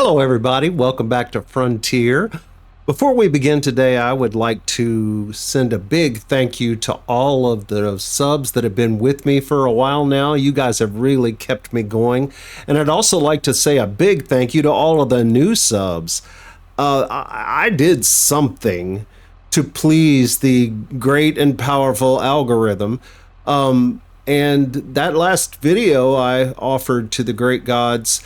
Hello everybody, welcome back to Frontier. Before we begin today, I would like to send a big thank you to all of the subs that have been with me for a while now. You guys have really kept me going. And I'd also like to say a big thank you to all of the new subs. I did something to please the great and powerful algorithm. And that last video I offered to the great gods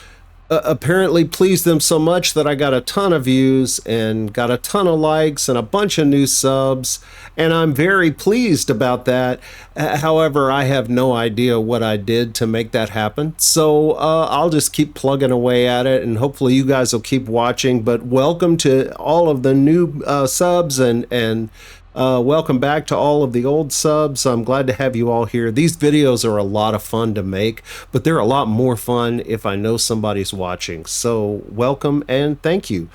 apparently pleased them so much that I got a ton of views and got a ton of likes and a bunch of new subs, and I'm very pleased about that. However, I have no idea what I did to make that happen, so I'll just keep plugging away at it, and hopefully you guys will keep watching. But welcome to all of the new subs, and welcome back to all of the old subs. I'm glad to have you all here. These videos are a lot of fun to make, but they're a lot more fun if I know somebody's watching. So welcome and thank you.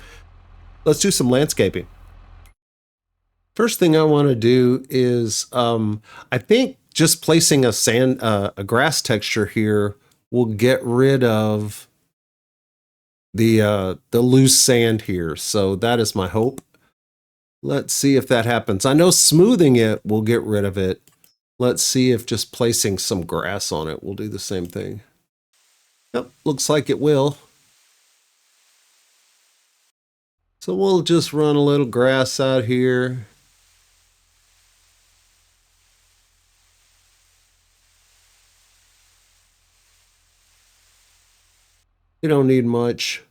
Let's do some landscaping. First thing I want to do is, I think just placing a grass texture here will get rid of the loose sand here. So that is my hope. Let's see if that happens. I know smoothing it will get rid of it. Let's see if just placing some grass on it will do the same thing. Yep, looks like it will. So we'll just run a little grass out here. You don't need much.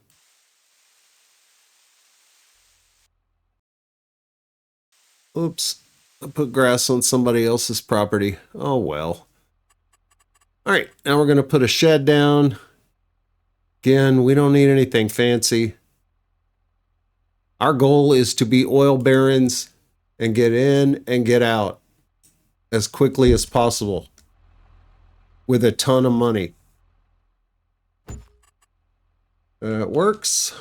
Oops, I put grass on somebody else's property. Oh well. All right, now we're going to put a shed down. Again, we don't need anything fancy. Our goal is to be oil barons and get in and get out as quickly as possible with a ton of money. It works.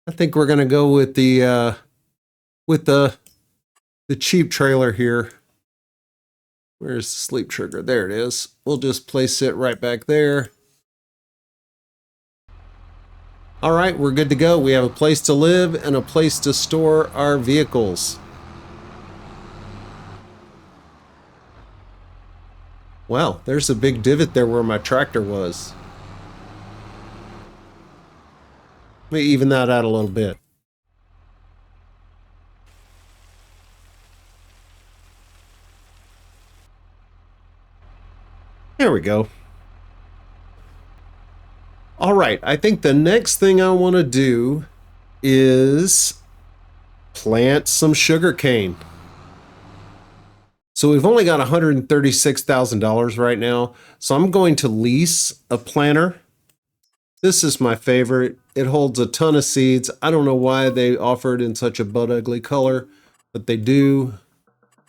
I think we're going to go with the cheap trailer here. Where's the sleep trigger? There it is. We'll just place it right back there. All right, we're good to go. We have a place to live and a place to store our vehicles. Wow, there's a big divot there where my tractor was. Let me even that out a little bit. There we go. All right, I think the next thing I want to do is plant some sugarcane. So we've only got $136,000 right now, so I'm going to lease a planter. This is my favorite. It holds a ton of seeds. I don't know why they offer it in such a butt ugly color, but they do.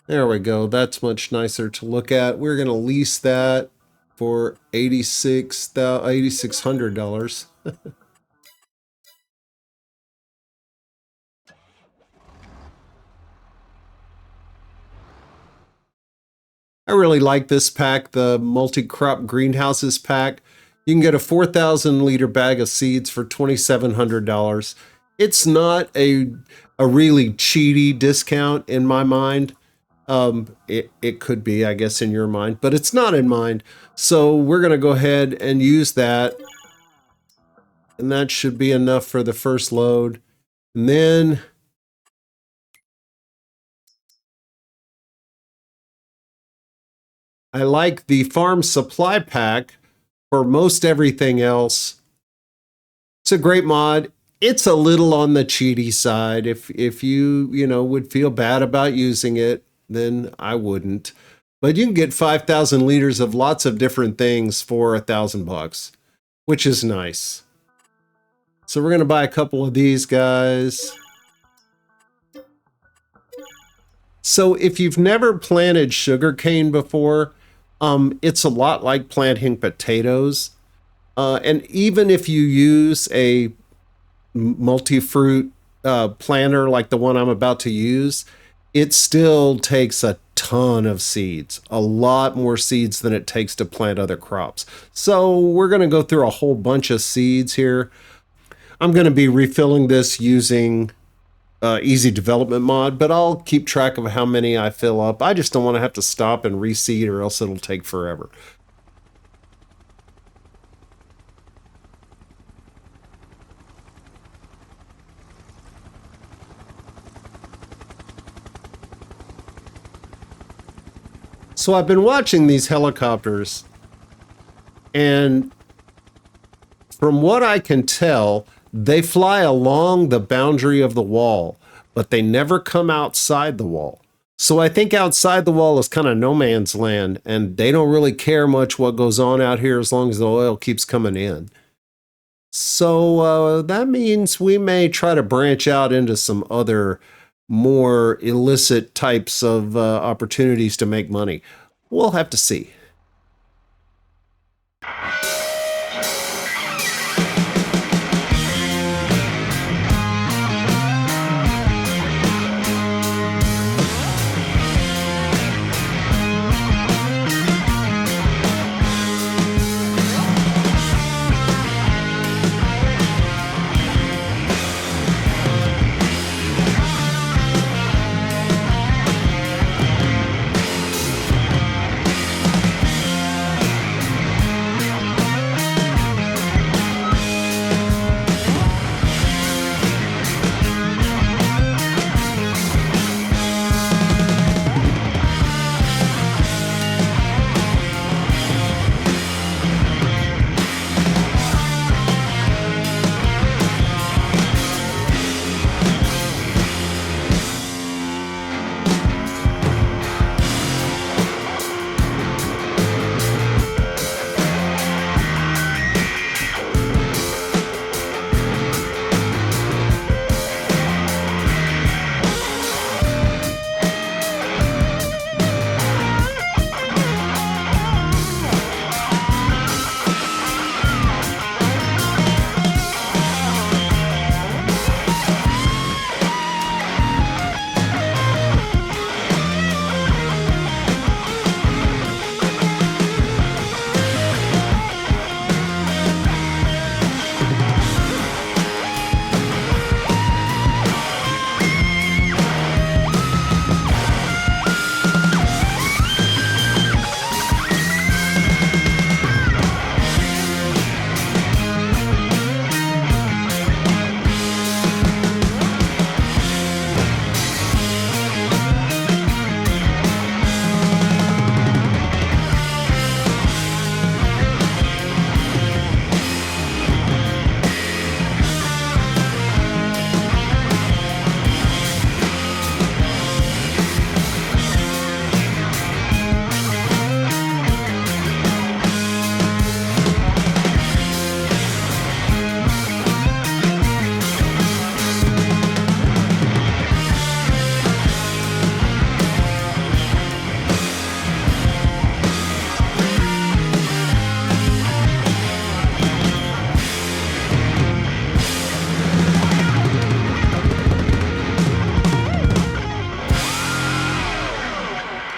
There we go. That's much nicer to look at. We're going to lease that for $8,600. I really like this pack, the multi-crop greenhouses pack. You can get a 4,000 liter bag of seeds for $2,700. It's not a really cheaty discount in my mind. It could be, I guess, in your mind, but it's not in mine. So we're going to go ahead and use that. And that should be enough for the first load. And then I like the farm supply pack for most everything else. It's a great mod. It's a little on the cheaty side. If you would feel bad about using it, then I wouldn't. But you can get 5,000 liters of lots of different things for $1,000, which is nice. So we're going to buy a couple of these guys. So if you've never planted sugarcane before, it's a lot like planting potatoes. And even if you use a multi-fruit planter like the one I'm about to use, it still takes a ton of seeds, a lot more seeds than it takes to plant other crops. So we're going to go through a whole bunch of seeds here. I'm going to be refilling this using easy development mod, but I'll keep track of how many I fill up. I just don't want to have to stop and reseed or else it'll take forever. So I've been watching these helicopters, and from what I can tell, they fly along the boundary of the wall, but they never come outside the wall. So I think outside the wall is kind of no man's land, and they don't really care much what goes on out here as long as the oil keeps coming in. So that means we may try to branch out into some other more illicit types of opportunities to make money. We'll have to see.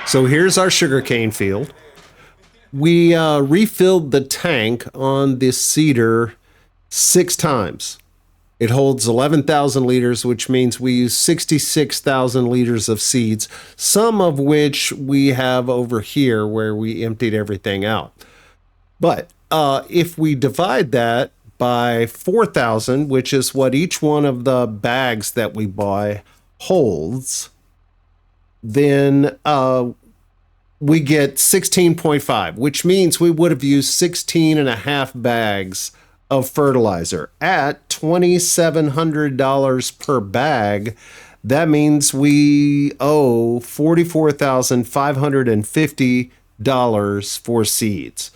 So here's our sugarcane field. We refilled the tank on this seeder 6 times. It holds 11,000 liters, which means we use 66,000 liters of seeds, some of which we have over here where we emptied everything out. But if we divide that by 4,000, which is what each one of the bags that we buy holds, then we get 16.5, which means we would have used 16 and a half bags of fertilizer at $2,700 per bag. That means we owe $44,550 for seeds.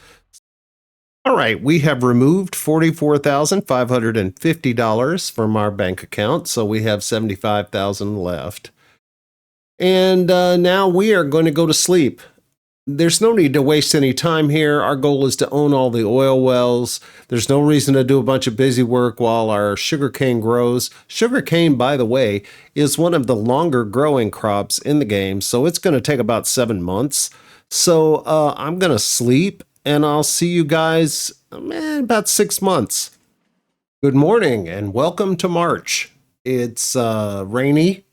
All right, we have removed $44,550 from our bank account, so we have $75,000 left. And now we are going to go to sleep. there's no need to waste any time here. Our goal is to own all the oil wells. There's no reason to do a bunch of busy work while our sugarcane grows. Sugarcane, by the way, is one of the longer growing crops in the game, so it's going to take about 7 months. So I'm going to sleep, and I'll see you guys in about 6 months. Good morning, and welcome to March. It's rainy.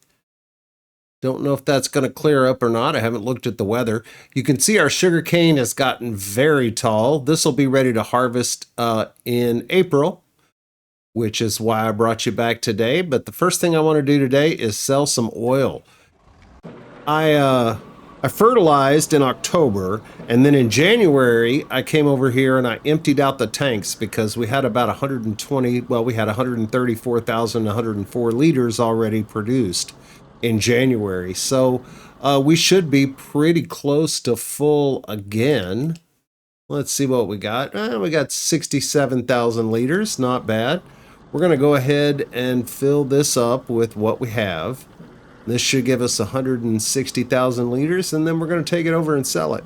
Don't know if that's going to clear up or not. I haven't looked at the weather. You can see our sugar cane has gotten very tall. This will be ready to harvest in April, which is why I brought you back today. But the first thing I want to do today is sell some oil. I fertilized in October, and then in January, I came over here and I emptied out the tanks because we had about 120, well, we had 134,104 liters already produced in January. So we should be pretty close to full again. Let's see what we got. We got 67,000 liters, not bad. We're going to go ahead and fill this up with what we have. This should give us 160,000 liters, and then we're going to take it over and sell it.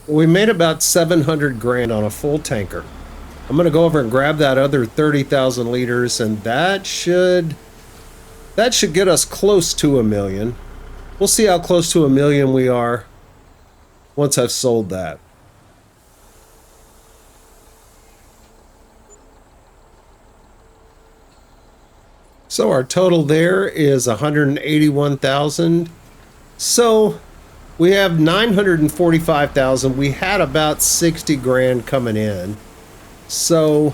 We made about 700 grand on a full tanker. I'm going to go over and grab that other 30,000 liters, and that should get us close to $1 million. We'll see how close to $1 million we are once I've sold that. So our total there is 181,000. So we have 945,000. We had about 60 grand coming in. So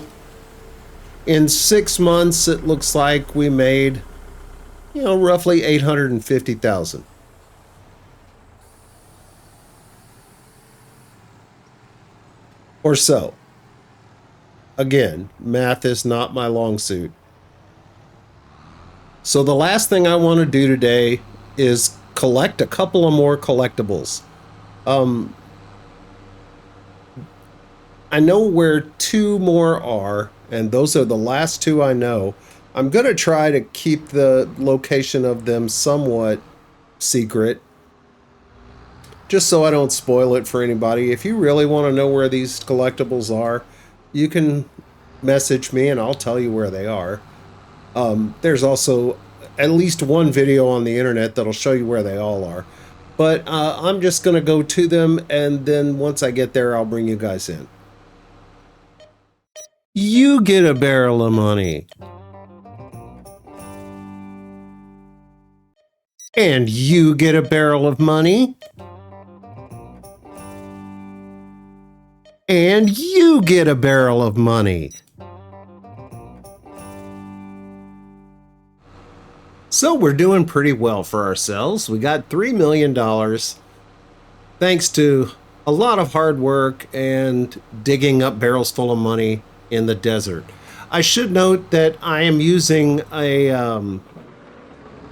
in 6 months, it looks like we made, roughly 850,000. Or so. Again, math is not my long suit. So the last thing I want to do today is collect a couple of more collectibles. I know where 2 more are, and those are the last 2 I know. I'm going to try to keep the location of them somewhat secret, just so I don't spoil it for anybody. If you really want to know where these collectibles are, you can message me and I'll tell you where they are. There's also at least one video on the internet that'll show you where they all are. But I'm just going to go to them, and then once I get there, I'll bring you guys in. You get a barrel of money. And you get a barrel of money. And you get a barrel of money. So we're doing pretty well for ourselves. We got $3 million thanks to a lot of hard work and digging up barrels full of money in the desert. I should note that I am using a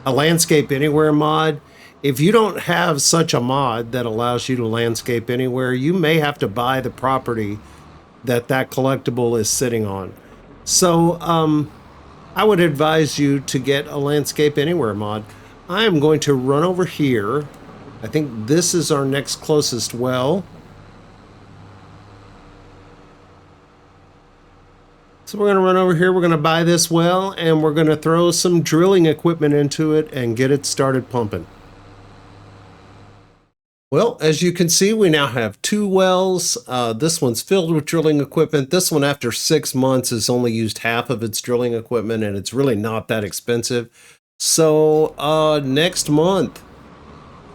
landscape anywhere mod. If you don't have such a mod that allows you to landscape anywhere, you may have to buy the property that collectible is sitting on. So I would advise you to get a landscape anywhere mod. I am going to run over here. I think this is our next closest well. So we're going to run over here, we're going to buy this well, and we're going to throw some drilling equipment into it and get it started pumping. Well, as you can see, we now have 2 wells. This one's filled with drilling equipment. This one, after 6 months, has only used half of its drilling equipment, and it's really not that expensive. So next month,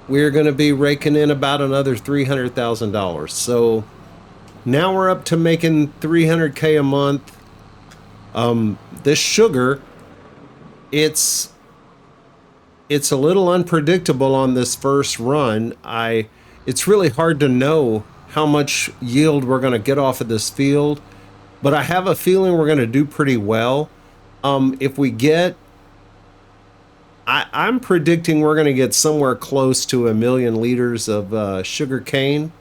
we're going to be raking in about another $300,000. So now we're up to making $300K a month. This sugar, it's a little unpredictable on this first run. It's really hard to know how much yield we're going to get off of this field, but I have a feeling we're going to do pretty well. If we get, I'm predicting we're going to get somewhere close to 1 million liters of sugar cane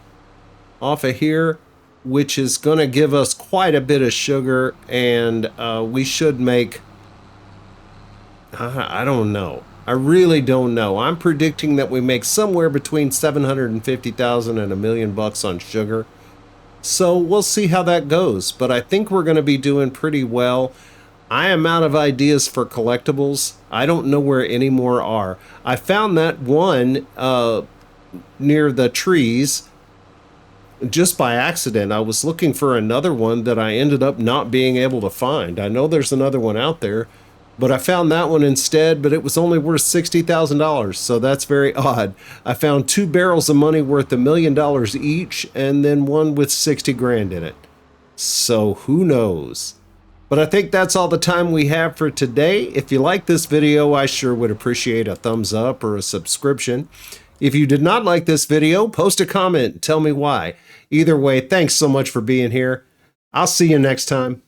off of here, which is going to give us quite a bit of sugar, and we should make I don't know. I really don't know. I'm predicting that we make somewhere between 750,000 and $1 million on sugar. So we'll see how that goes. But I think we're going to be doing pretty well. I am out of ideas for collectibles. I don't know where any more are. I found that one near the trees just by accident. I was looking for another one that I ended up not being able to find. I know there's another one out there, but I found that one instead, but it was only worth $60,000, so that's very odd. I found 2 barrels of money worth $1 million each, and then one with 60 grand in it. So who knows? But I think that's all the time we have for today. If you like this video, I sure would appreciate a thumbs up or a subscription. If you did not like this video, post a comment and tell me why. Either way, thanks so much for being here. I'll see you next time.